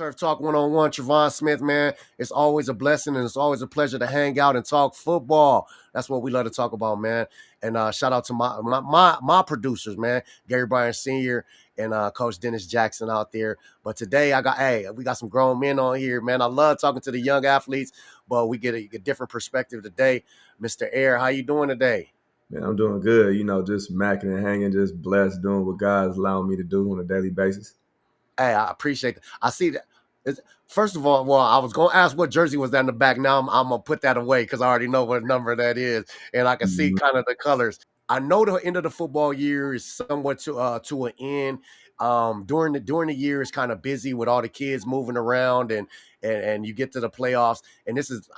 Turf Talk 101, Travon Smith, man. It's always a blessing and it's always a pleasure to hang out and talk football. That's what we love to talk about, man. And shout out to my producers, man. Gary Bryan Sr. and Coach Dennis Jackson out there. But today we got some grown men on here, man. I love talking to the young athletes, but we get a different perspective today. Mr. Aire, how you doing today? Man, I'm doing good. Just macking and hanging, just blessed, doing what God's allowing me to do on a daily basis. Hey, I appreciate that. I see that. First of all, well, I was going to ask what jersey was that in the back. Now I'm going to put that away because I already know what number that is, and I can see Mhm. kind of the colors. I know the end of the football year is somewhat to an end. During the year is kind of busy with all the kids moving around and you get to the playoffs. And this is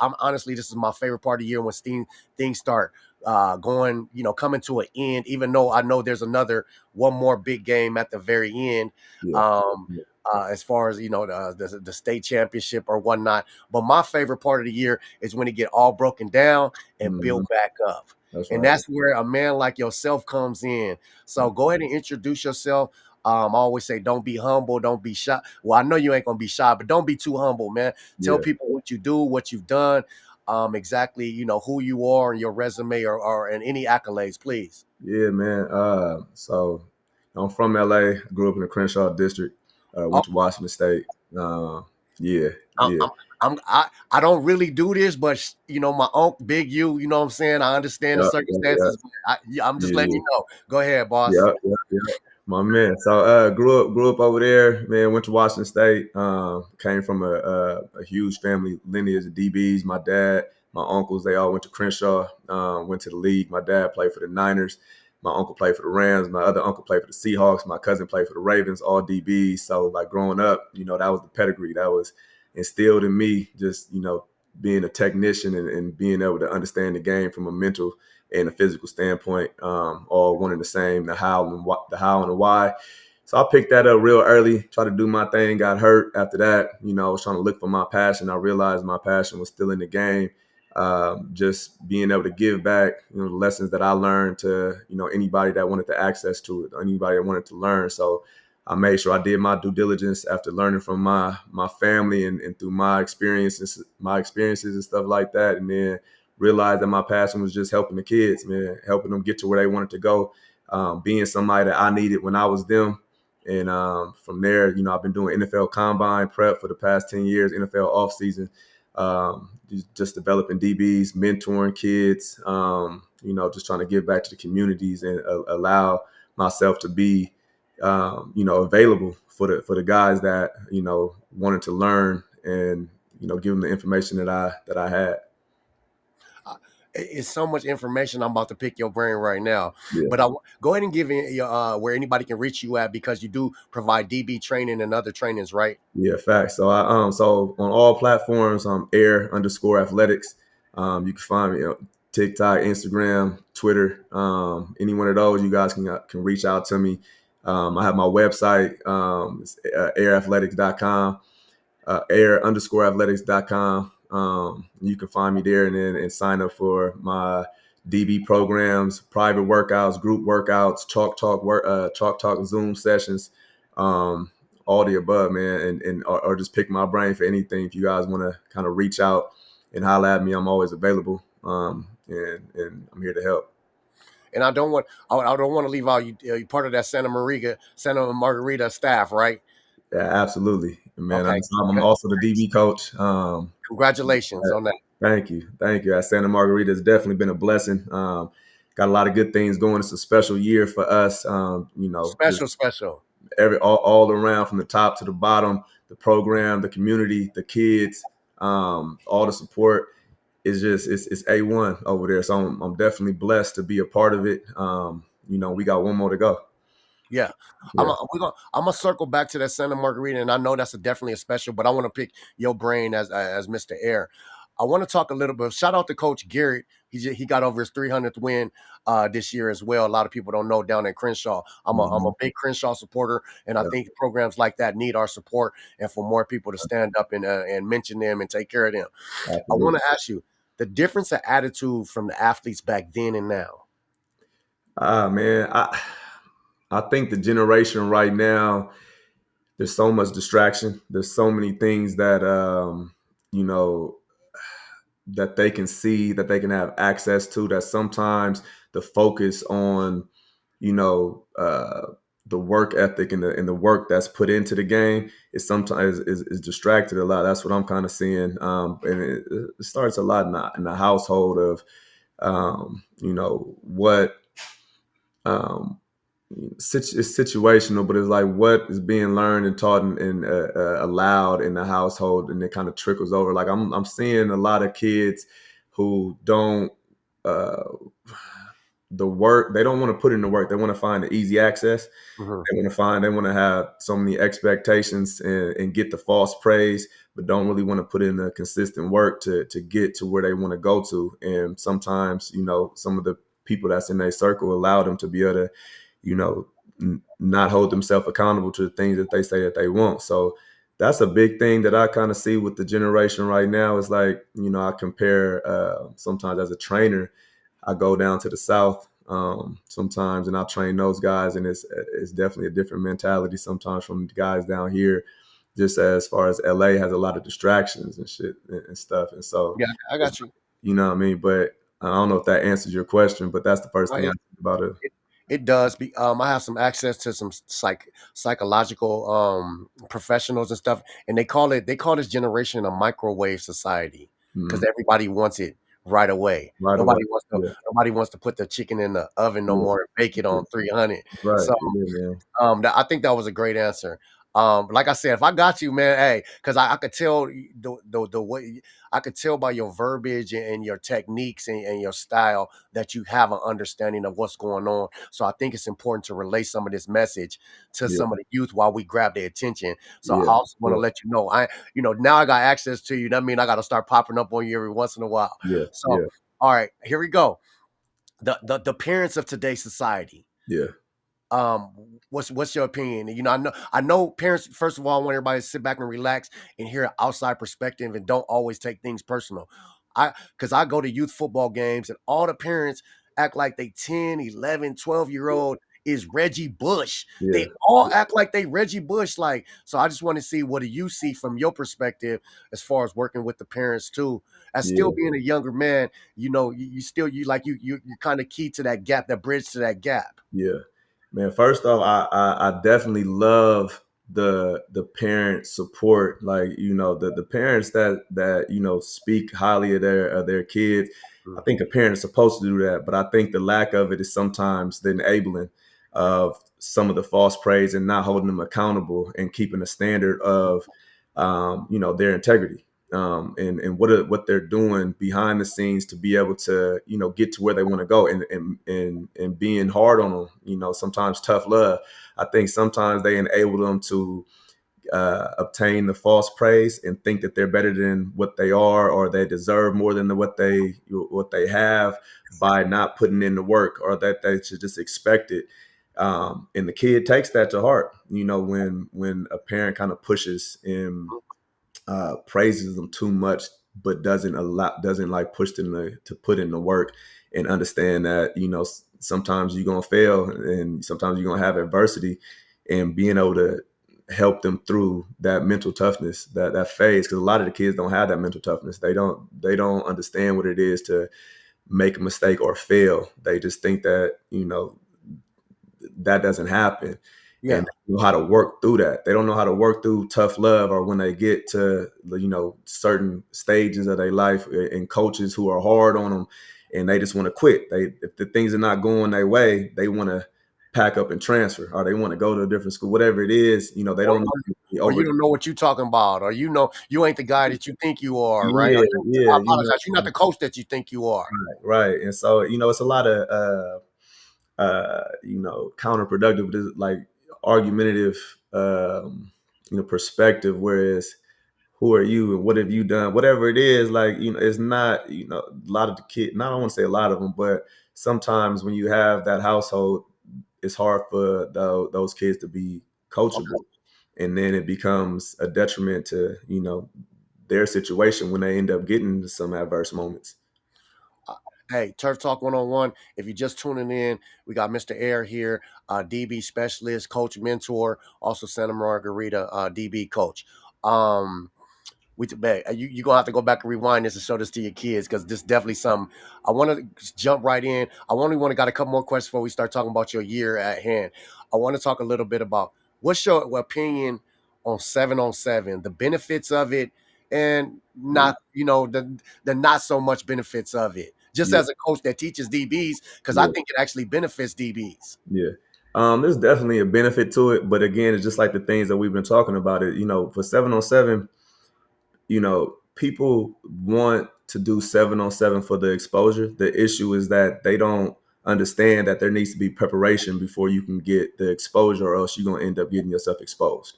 my favorite part of the year when things start going, coming to an end. Even though I know there's one more big game at the very end. Yeah. Um, Yeah. as far as the state championship or whatnot. But my favorite part of the year is when it get all broken down and Mhm. built back up. That's And right. that's where a man like yourself comes in. So go ahead and introduce yourself. I always say, don't be humble, don't be shy. Well, I know you ain't gonna be shy, but don't be too humble, man. Tell Yeah. people what you do, what you've done, exactly, who you are and your resume or and any accolades, please. Yeah, man. So I'm from LA, grew up in the Crenshaw district, Oh, went to Washington State. Uh, yeah, I'm, yeah. I'm, I don't really do this, but my uncle, Big U, you know what I'm saying? I understand the Yeah, yeah, yeah, circumstances. But I'm just letting yeah, you know. Go ahead, boss. yeah, yeah, yeah. My man. So grew up over there, man, went to Washington State. Came from a huge family lineage of DBs. My dad, my uncles, they all went to Crenshaw, went to the league. My dad played for the Niners. My uncle played for the Rams. My other uncle played for the Seahawks. My cousin played for the Ravens, all DBs. So like growing up, that was the pedigree that was instilled in me, just, being a technician and being able to understand the game from a mental and a physical standpoint, all one and the same, the how and the why. So I picked that up real early, tried to do my thing, got hurt after that. I was trying to look for my passion. I realized my passion was still in the game. Just being able to give back, the lessons that I learned to, anybody that wanted the access to it, anybody that wanted to learn. So I made sure I did my due diligence after learning from my family and through my experiences and stuff like that. And then realized that my passion was just helping the kids, man, helping them get to where they wanted to go, being somebody that I needed when I was them. And from there, I've been doing NFL combine prep for the past 10 years, NFL offseason, just developing DBs, mentoring kids, just trying to give back to the communities and allow myself to be, available for the guys that, wanted to learn and, give them the information that I had. Uh, it's so much information I'm about to pick your brain right now. Yeah. But go ahead and give me where anybody can reach you at because you do provide DB training and other trainings, right? Yeah, facts. So on all platforms, Aire_athletics. You can find me on TikTok, Instagram, Twitter. Any one of those, you guys can reach out to me. I have my website, it's aireathletics.com, air_athletics.com. You can find me there and sign up for my DB programs, private workouts, group workouts, chalk talk Zoom sessions, um, all the above, man. Or just pick my brain for anything. If you guys want to kind of reach out and holler at me, I'm always available. And I'm here to help. And I don't want to leave out you part of that Santa Margarita staff, right? Yeah, absolutely, man. Okay. I'm also the DB coach. Congratulations on that. Thank you. Thank you. At Santa Margarita has definitely been a blessing. Got a lot of good things going. It's a special year for us. Just Special, special. all around from the top to the bottom, the program, the community, the kids, all the support is just it's A1 over there. So I'm definitely blessed to be a part of it. We got one more to go. Yeah, Yeah. I'm gonna circle back to that Santa Margarita, and I know that's definitely a special, but I want to pick your brain as Mr. Aire. I want to talk a little bit. Shout out to Coach Garrett. He got over his 300th win this year as well. A lot of people don't know down in Crenshaw. I'm a Mhm. big Crenshaw supporter, and I Yeah, think programs like that need our support and for more people to stand up and mention them and take care of them. I want absolutely. to ask you the difference of attitude from the athletes back then and now. Man, I think the generation right now, there's so much distraction. There's so many things that you know that they can see, that they can have access to, that sometimes the focus on, you know, the work ethic and the work that's put into the game is sometimes is distracted a lot. That's what I'm kind of seeing. And it starts a lot in the household of, you know, what, um, it's situational, but it's like what is being learned and taught and allowed in the household, and it kind of trickles over. Like I'm seeing a lot of kids who don't uh, the work. They don't want to put in the work. They want to find the easy access. Mhm. They want to have so many expectations and get the false praise, but don't really want to put in the consistent work to get to where they want to go to. And sometimes, you know, some of the people that's in their circle allow them to be able to, you know, not hold themselves accountable to the things that they say that they want. So that's a big thing that I kind of see with the generation right now. Is like, you know, I compare sometimes as a trainer, I go down to the South sometimes, and I train those guys, and it's definitely a different mentality sometimes from the guys down here. Just as far as LA has a lot of distractions and shit and stuff, and so Yeah, I it's, got you. you know what I mean. But I don't know if that answers your question, but that's the first No, thing I think about it. it does. I have some access to some psychological professionals and stuff, and they call this generation a microwave society because Mhm. everybody wants it right away. Right away. Yeah, Nobody wants to put the chicken in the oven no yeah, more and bake it yeah. on 300. Right. So Yeah, man. I think that was a great answer. Like I said, if I got you, man, hey, because I could tell the way I could tell by your verbiage and your techniques and your style that you have an understanding of what's going on. So I think it's important to relay some of this message to Yeah, some of the youth while we grab their attention. So I yeah, also want to yeah, let you know, now I got access to you. That means I got to start popping up on you every once in a while. yeah, So, yeah, all right, here we go. The parents of today's society, yeah, um what's your opinion? I know parents, first of all, I want everybody to sit back and relax and hear an outside perspective and don't always take things personal. I because i go to youth football games and all the parents act like they 10, 11, 12 year old is Reggie Bush. yeah, They all act like they Reggie Bush. Like, so I just want to see, what do you see from your perspective as far as working with the parents too, as still yeah. being a younger man? You still, you're kind of key to that gap, that bridge to that gap. Yeah, man. First off, I definitely love the parent support. Like, you know, the parents that you know speak highly of their kids. I think a parent is supposed to do that, but I think the lack of it is sometimes the enabling of some of the false praise and not holding them accountable and keeping a standard of you know, their integrity. And what they're doing behind the scenes to be able to, you know, get to where they want to go, and being hard on them, you know, sometimes tough love. I think sometimes they enable them to obtain the false praise and think that they're better than what they are, or they deserve more than what they have, by not putting in the work, or that they should just expect it. And the kid takes that to heart, you know, when a parent kind of pushes and praises them too much, but doesn't like push them to put in the work and understand that, you know, sometimes you're gonna fail and sometimes you're gonna have adversity, and being able to help them through that mental toughness, that phase, because a lot of the kids don't have that mental toughness. They don't understand what it is to make a mistake or fail. They just think that, you know, that doesn't happen, and Yeah. they know how to work through that. They don't know how to work through tough love, or when they get to, you know, certain stages of their life, and coaches who are hard on them and they just want to quit. If the things are not going their way, they want to pack up and transfer, or they want to go to a different school, whatever it is. You know, they Or don't know the or you over. don't know what you're talking about, or you ain't the guy that you think you are, right? Or Yeah, I yeah, you know, apologize, you're not the coach that you think you are. right. And so, you know, it's a lot of you know, counterproductive, but it's like argumentative, you know, perspective. Whereas, who are you and what have you done? Whatever it is, like, you know, it's not, you know, a lot of the kids. Not, I don't want to say a lot of them, but sometimes when you have that household, it's hard for those kids to be Okay. coachable, and then it becomes a detriment to, you know, their situation when they end up getting into some adverse moments. Hey, Turf Talk 101. If you're just tuning in, we got Mr. Aire here, DB specialist, coach, mentor, also Santa Margarita, DB coach. Um, you gonna have to go back and rewind this and show this to your kids because this is definitely something. I want to jump right in. I only want to got a couple more questions before we start talking about your year at hand. I want to talk a little bit about what's your opinion on 7-on-7, the benefits of it, and Yeah, not the not so much benefits of it. Just yeah, as a coach that teaches DBs, because I yeah, think it actually benefits DBs. yeah. There's definitely a benefit to it, but again, it's just like the things that we've been talking about. It, for 7-on-7, people want to do 7-on-7 for the exposure. The issue is that they don't understand that there needs to be preparation before you can get the exposure, or else you're gonna end up getting yourself exposed.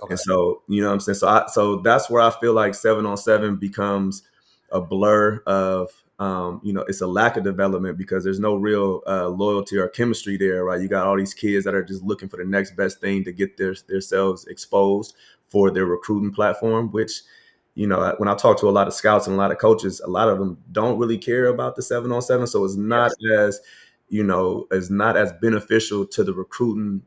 And Okay. so, you know what I'm saying? So that's where I feel like 7-on-7 becomes a blur of, it's a lack of development because there's no real loyalty or chemistry there, right? You got all these kids that are just looking for the next best thing to get themselves exposed for their recruiting platform, which, when I talk to a lot of scouts and a lot of coaches, a lot of them don't really care about the 7-on-7. So it's not Yes. as, it's not as beneficial to the recruiting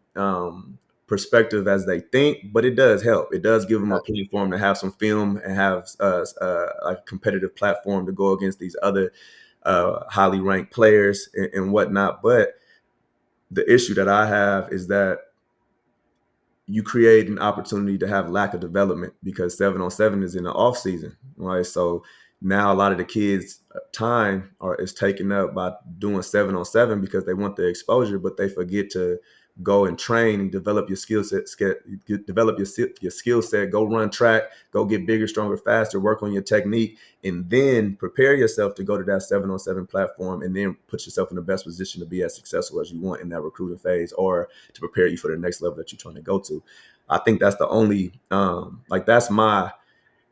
perspective as they think, but it does help. It does give them a platform to have some film and have a competitive platform to go against these other highly ranked players and whatnot. But the issue that I have is that you create an opportunity to have lack of development because 7-on-7 is in the off season, right? So now a lot of the kids' time is taken up by doing 7-on-7 because they want the exposure, but they forget to go and train and develop your skill set, develop your skill set, go run track, go get bigger, stronger, faster, work on your technique, and then prepare yourself to go to that 7-on-7 platform and then put yourself in the best position to be as successful as you want in that recruiting phase or to prepare you for the next level that you're trying to go to. I think that's the only that's my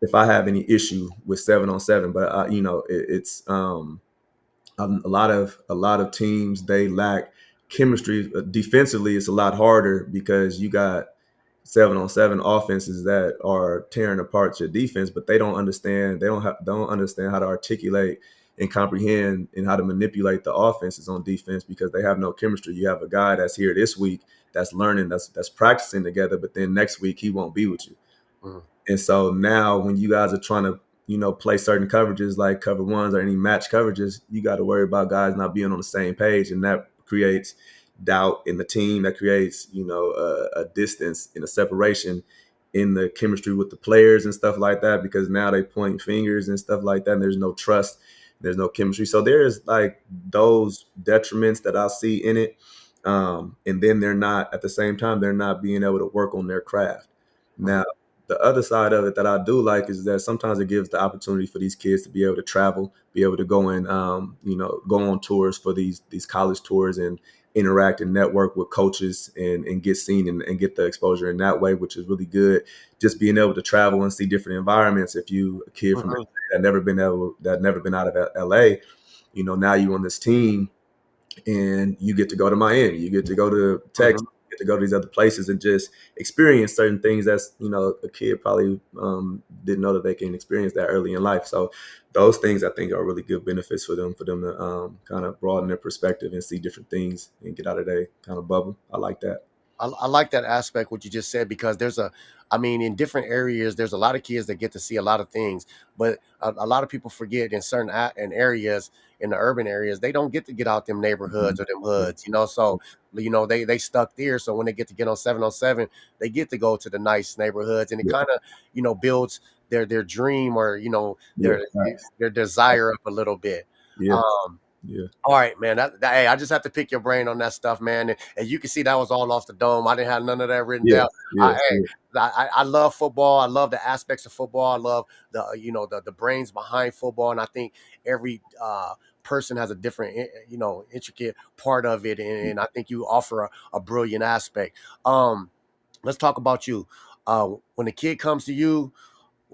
if I have any issue with 7-on-7, but it's a lot of teams they lack chemistry. Defensively, it's a lot harder because you got 7-on-7 offenses that are tearing apart your defense, but they don't understand. They don't understand how to articulate and comprehend and how to manipulate the offenses on defense because they have no chemistry. You have a guy that's here this week that's learning, that's practicing together, but then next week he won't be with you. Mhm. And so now when you guys are trying to, play certain coverages like cover ones or any match coverages, you got to worry about guys not being on the same page. And that creates doubt in the team. That creates, a distance and a separation in the chemistry with the players and stuff like that, because now they point fingers and stuff like that. And there's no trust. There's no chemistry. So there's like those detriments that I see in it. And then they're not, at the same time, they're not being able to work on their craft. Mhm. Now, the other side of it that I do like is that sometimes it gives the opportunity for these kids to be able to travel, be able to go and go on tours for these college tours and interact and network with coaches and get seen and get the exposure in that way, which is really good. Just being able to travel and see different environments. If you a kid from Mhm. that never been out of LA, now you on this team and you get to go to Miami, you get to go to Texas, Mhm. you get to go to these other places and just experience certain things that's a kid probably didn't know that they can experience that early in life. So those things I think are really good benefits for them to kind of broaden their perspective and see different things and get out of their kind of bubble. I like that. I like that aspect what you just said because I mean, in different areas, there's a lot of kids that get to see a lot of things, but a lot of people forget in certain in areas, in the urban areas, they don't get to get out them neighborhoods Mhm. or them Yeah, hoods, So they stuck there. So when they get on 7-on-7, they get to go to the nice neighborhoods, and it yeah, kind of builds their dream or yeah, their facts. their desire up a little bit. Yeah, Um, yeah, all right, man. Hey, I just have to pick your brain on that stuff, man. And you can see that was all off the dome. I didn't have none of that written yeah, down. yeah, Hey, I love football. I love the aspects of football. I love the the brains behind football, and I think every person has a different intricate part of it, and I think you offer a brilliant aspect. Let's talk about you. When a kid comes to you,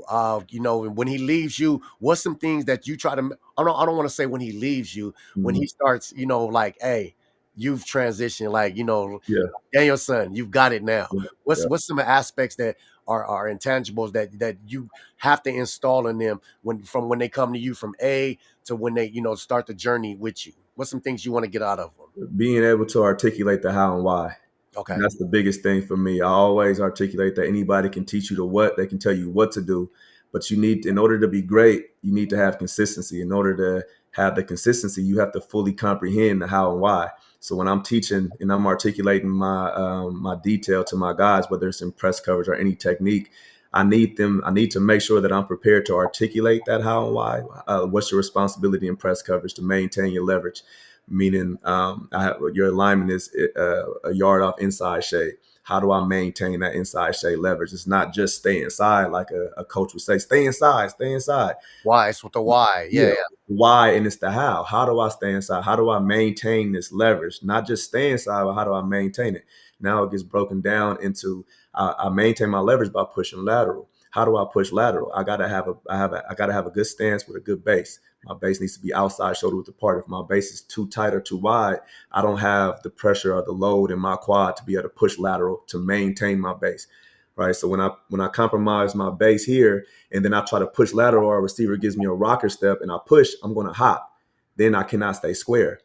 when he leaves you, what's some things that you try to I don't want to say when he leaves you, when mhm, he starts, like, hey, you've transitioned, like, yeah, Daniel son, you've got it now. yeah, What's yeah. some aspects that are intangibles that you have to install in them when they come to you from A to when they start the journey with you? What's some things you want to get out of them? Being able to articulate the how and why. Okay. That's the biggest thing for me. I always articulate that anybody can teach you the what, they can tell you what to do, but you need, in order to be great, you need to have consistency. In order to have the consistency, you have to fully comprehend the how and why. So when I'm teaching and I'm articulating my detail to my guys, whether it's in press coverage or any technique, I need to make sure that I'm prepared to articulate that how and why. What's your responsibility in press coverage to maintain your leverage? Meaning, your alignment is a yard off inside shade. How do I maintain that inside shade leverage? It's not just stay inside, like a coach would say, stay inside, stay inside. Why? It's with the why. Yeah, Yeah. yeah. Why, and it's the how. How do I stay inside? How do I maintain this leverage? Not just stay inside, but how do I maintain it? Now it gets broken down into I maintain my leverage by pushing lateral. How do I push lateral? I gotta have a good stance with a good base. My base needs to be outside shoulder width apart. If my base is too tight or too wide, I don't have the pressure or the load in my quad to be able to push lateral to maintain my base. Right. So when I compromise my base here, and then I try to push lateral, or a receiver gives me a rocker step and I push, I'm going to hop. Then I cannot stay square.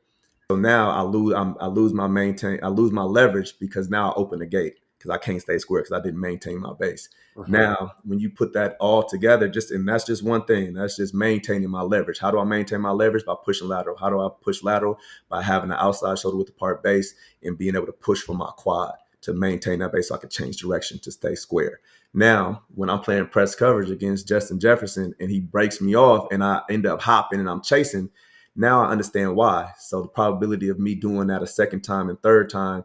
So now I lose my maintain, I lose my leverage because now I open the gate because I can't stay square because I didn't maintain my base. Hmm. Now, when you put that all together, and that's just one thing. That's just maintaining my leverage. How do I maintain my leverage? By pushing lateral. How do I push lateral? By having an outside shoulder width apart base and being able to push from my quad to maintain that base so I can change direction to stay square. Now, when I'm playing press coverage against Justin Jefferson and he breaks me off and I end up hopping and I'm chasing, now I understand why. So the probability of me doing that a second time and third time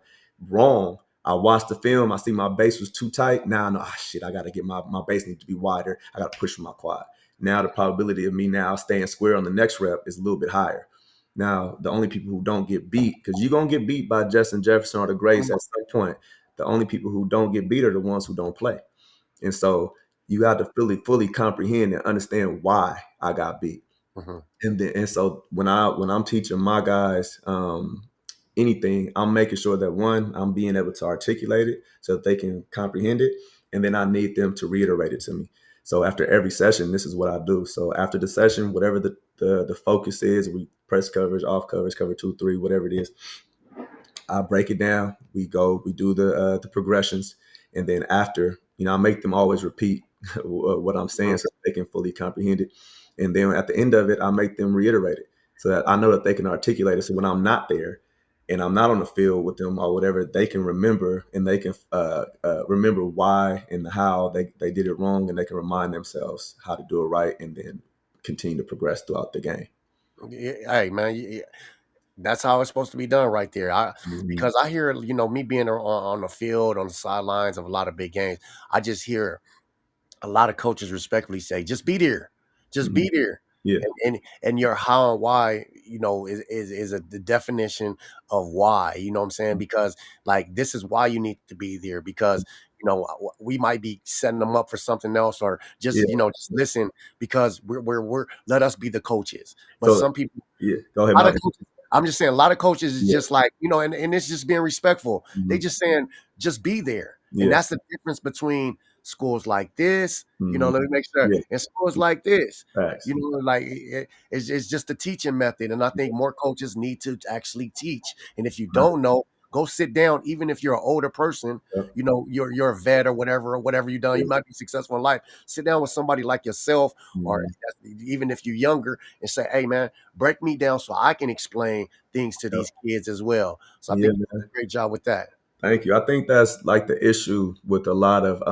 wrong, I watched the film, I see my base was too tight. Now I know, shit, I got to get my base needs to be wider. I got to push from my quad. Now the probability of me now staying square on the next rep is a little bit higher. Now, the only people who don't get beat, because you're going to get beat by Justin Jefferson or the Grace at some point. The only people who don't get beat are the ones who don't play. And so you got to fully comprehend and understand why I got beat. Hmm. And so when I'm teaching my guys anything, I'm making sure that one, I'm being able to articulate it so that they can comprehend it, and then I need them to reiterate it to me. So after every session, this is what I do. So after the session, whatever the focus is, we press coverage, off coverage, cover 2, 3, whatever it is, I break it down. We do the progressions, and then after, I make them always repeat what I'm saying so they can fully comprehend it. And then at the end of it, I make them reiterate it so that I know that they can articulate it. So when I'm not there and I'm not on the field with them or whatever, they can remember and they can remember why and how they did it wrong, and they can remind themselves how to do it right, and then continue to progress throughout the game. Hey man, that's how it's supposed to be done right there. Mhm. Because I hear, me being on the field, on the sidelines of a lot of big games, I just hear a lot of coaches respectfully say, "Just be there, just Mhm. be there," Yeah. and your how and why, the definition of why. You know what I'm saying? Because like this is why you need to be there because we might be setting them up for something else or Yeah. just listen because we're let us be the coaches. But So some people yeah, go ahead, a lot my of coaches, I'm just saying, a lot of coaches is yeah. just like, and it's just being respectful. They Mhm. just saying, just be there. And Yeah. that's the difference between schools like this, Mhm. let me make sure, Yeah. and schools like this. Facts. Like it's just a teaching method. And I think more coaches need to actually teach. And if you Right. don't know, go sit down, even if you're an older person, Yep. you're a vet or whatever you've done, Yeah. you might be successful in life. Sit down with somebody like yourself, or Mhm. even if you're younger, and say, hey man, break me down so I can explain things to Yep. these kids as well. So I Yeah, think you man. did a great job with that. Thank you. I think that's like the issue with a lot of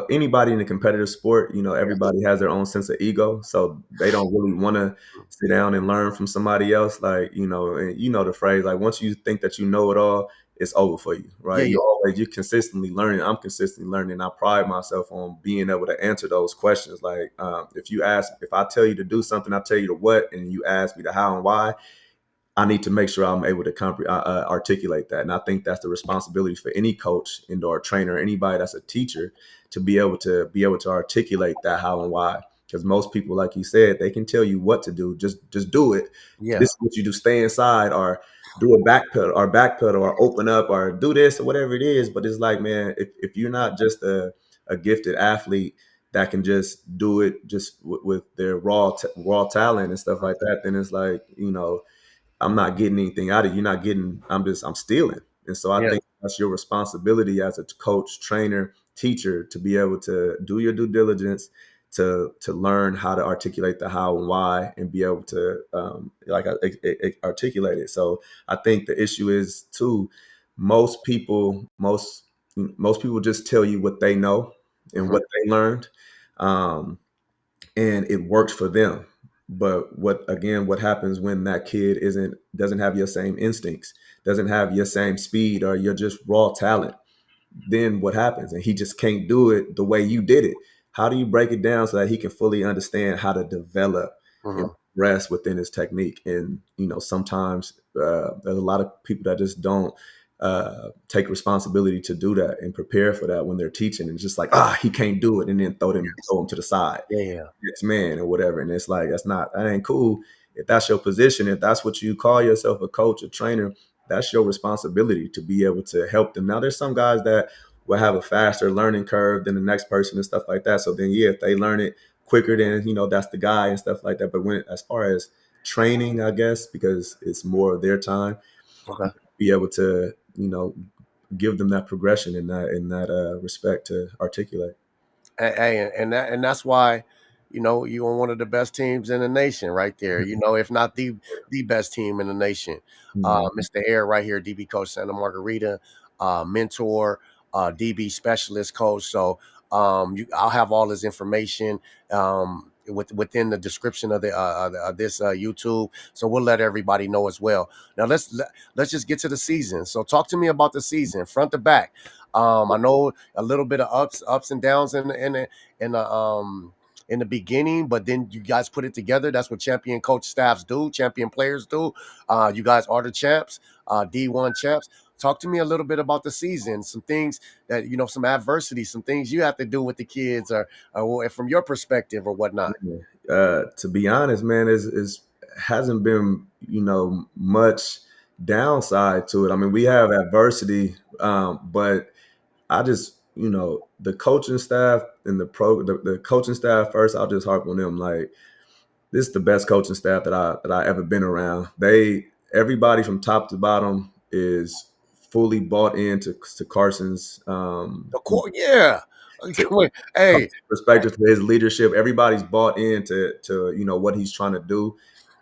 anybody in a competitive sport, Yes. everybody has their own sense of ego. So they don't really want to sit down and learn from somebody else. Like, and the phrase, like once you think that you know it all, it's over for you, Yeah, right? yeah, You're consistently learning. I'm consistently learning. I pride myself on being able to answer those questions. Like, if I tell you to do something, I tell you the what, and you ask me the how and why, I need to make sure I'm able to articulate that. And I think that's the responsibility for any coach, indoor trainer, anybody that's a teacher, to be able to articulate that how and why. Because most people, like you said, they can tell you what to do. Just do it. yeah. This is what you do. Stay inside, or do a back pedal, or open up, or do this, or whatever it is. But it's like, man, if you're not just a a gifted athlete that can just do it just with their raw talent and stuff like that, then it's like, I'm not getting anything out of you. You're not getting, I'm stealing. And so I Yeah. think that's your responsibility as a coach, trainer, teacher, to be able to do your due diligence, to learn how to articulate the how and why, and be able to articulate it. So I think the issue is too, most people, most people just tell you what they know and Hmm. what they learned. Um, and it works for them. But what happens when that kid doesn't have your same instincts, doesn't have your same speed, or your just raw talent? Then what happens? And he just can't do it the way you did it. How do you break it down so that he can fully understand how to develop and Hmm. progress within his technique? And sometimes there's a lot of people that just don't take responsibility to do that and prepare for that when they're teaching, and just like, he can't do it, and then Yes. throw him to the side, Yeah. Yeah. next man or whatever. And it's like, that ain't cool. If that's your position, if that's what you call yourself, a coach, a trainer, that's your responsibility to be able to help them. Now, there's some guys that will have a faster learning curve than the next person and stuff like that. So then, yeah, if they learn it quicker, then that's the guy and stuff like that. But as far as training, I guess, because it's more of their time, Okay. be able to give them that progression and that respect to articulate. Hey, and that's why, you are one of the best teams in the nation, right there. If not the best team in the nation. Mhm. Mr. Aire, right here, DB coach, Santa Margarita, mentor, DB specialist coach. So, I'll have all his information within the description of this YouTube. So we'll let everybody know as well. Now let's just get to the season. So talk to me about the season, front to back. I know a little bit of ups and downs in the in the beginning, but then you guys put it together. That's what champion coach staffs do, champion players do. You guys are the champs, D1 champs. Talk to me a little bit about the season, some things that some adversity, some things you have to do with the kids, or from your perspective or whatnot. To be honest, man, is hasn't been much downside to it. I mean, we have adversity, but I just the coaching staff and the coaching staff first. I'll just harp on them. Like, this is the best coaching staff that I ever been around. Everybody from top to bottom is fully bought into Carson's Of course, yeah. to Hey, perspective to his leadership. Everybody's bought into what he's trying to do.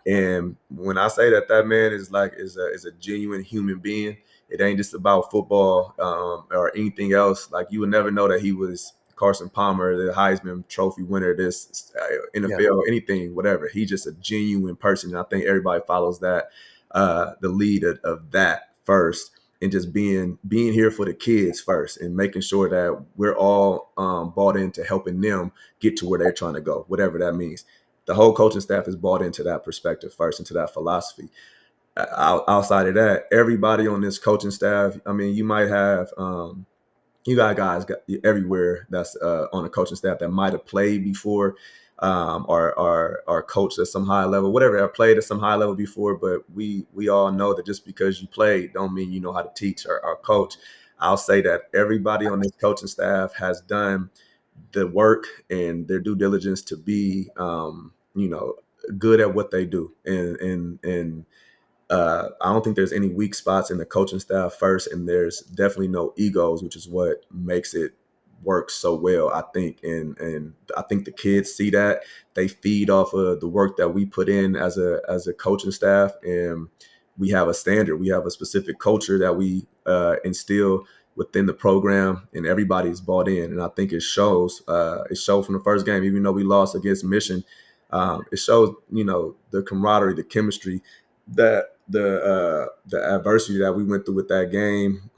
And when I say that, that man is a genuine human being. It ain't just about football or anything else. Like, you would never know that he was Carson Palmer, the Heisman Trophy winner, this yeah, NFL, anything, whatever. He's just a genuine person. And I think everybody follows that, the lead of that first, and just being here for the kids first, and making sure that we're all bought into helping them get to where they're trying to go, whatever that means. The whole coaching staff is bought into that perspective first, into that philosophy. Outside of that, everybody on this coaching staff, I mean, you got guys everywhere that's on the coaching staff that might have played before, or coached at some high level, whatever. I played at some high level before, but we all know that just because you played don't mean you know how to teach or coach. I'll say that everybody on this coaching staff has done the work and their due diligence to be, good at what they do, and I don't think there's any weak spots in the coaching staff first, and there's definitely no egos, which is what makes it work so well, I think. And I think the kids see that. They feed off of the work that we put in as a coaching staff, and we have a standard. We have a specific culture that we instill within the program, and everybody's bought in. And I think it shows. It showed from the first game, even though we lost against Mission. It shows, the camaraderie, the chemistry, that the adversity that we went through with that game,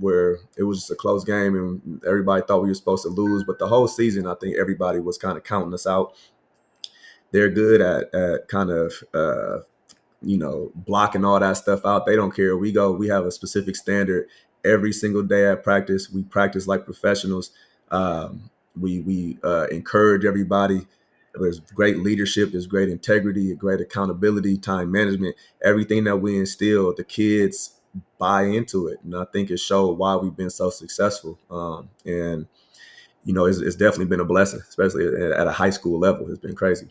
where it was just a close game and everybody thought we were supposed to lose. But the whole season, I think everybody was kind of counting us out. They're good at kind of blocking all that stuff out. They don't care. We have a specific standard every single day at practice. We practice like professionals. We encourage everybody. There's great leadership, there's great integrity, great accountability, time management. Everything that we instill, the kids buy into it, and I think it showed why we've been so successful. And it's definitely been a blessing, especially at a high school level. It's been crazy.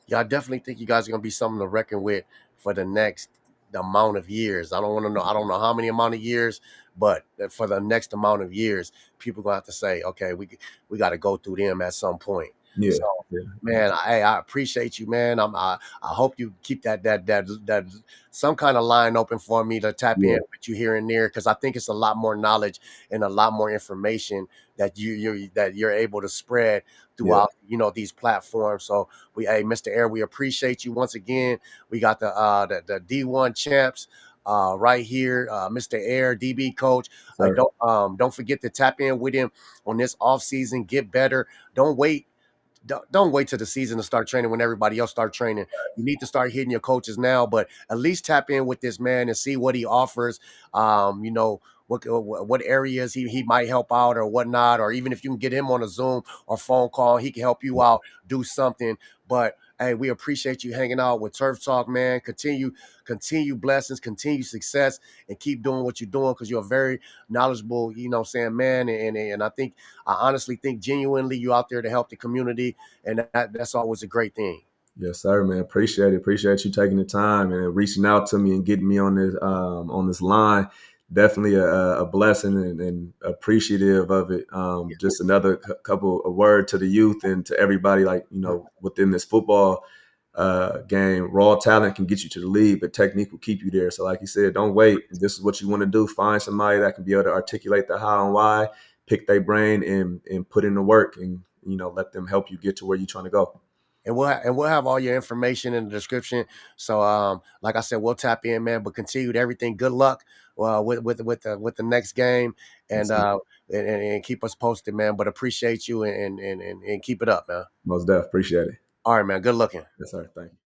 Yeah, I definitely think you guys are gonna be something to reckon with for the next amount of years. I don't want to know. I don't know how many amount of years, but for the next amount of years, people gonna have to say, okay, we got to go through them at some point. Yeah, So, yeah, man, I appreciate you, man. I hope you keep that some kind of line open for me to tap in yeah, with you here and there, because I think it's a lot more knowledge and a lot more information that you're able to spread yeah. throughout these platforms. So hey, Mr. Aire, we appreciate you once again. We got the D1 champs right here, Mr. Aire, DB coach. Sir. Don't forget to tap in with him on this off season. Get better. Don't wait don't wait till the season to start training when everybody else start training. You need to start hitting your coaches now, but at least tap in with this man and see what he offers. What areas he might help out or whatnot, or even if you can get him on a Zoom or phone call, he can help you out, do something. But hey, we appreciate you hanging out with Turf Talk, man. Continue blessings, continue success, and keep doing what you're doing, because you're a very knowledgeable, saying man. And I honestly think genuinely you out there to help the community, and that's always a great thing. Yes, sir, man. Appreciate it. Appreciate you taking the time and reaching out to me and getting me on this line. Definitely a blessing and appreciative of it. Just another couple a word to the youth and to everybody, like within this football game. Raw talent can get you to the league, but technique will keep you there. So, like you said, don't wait. If this is what you want to do, find somebody that can be able to articulate the how and why. Pick their brain and put in the work, and let them help you get to where you're trying to go. And we'll have all your information in the description. So like I said, we'll tap in, man. But continue to everything. Good luck with the next game, and Yes, sir. and keep us posted, man. But appreciate you and keep it up, man. Most def. Appreciate it. All right, man. Good looking. Yes, sir. Thank you.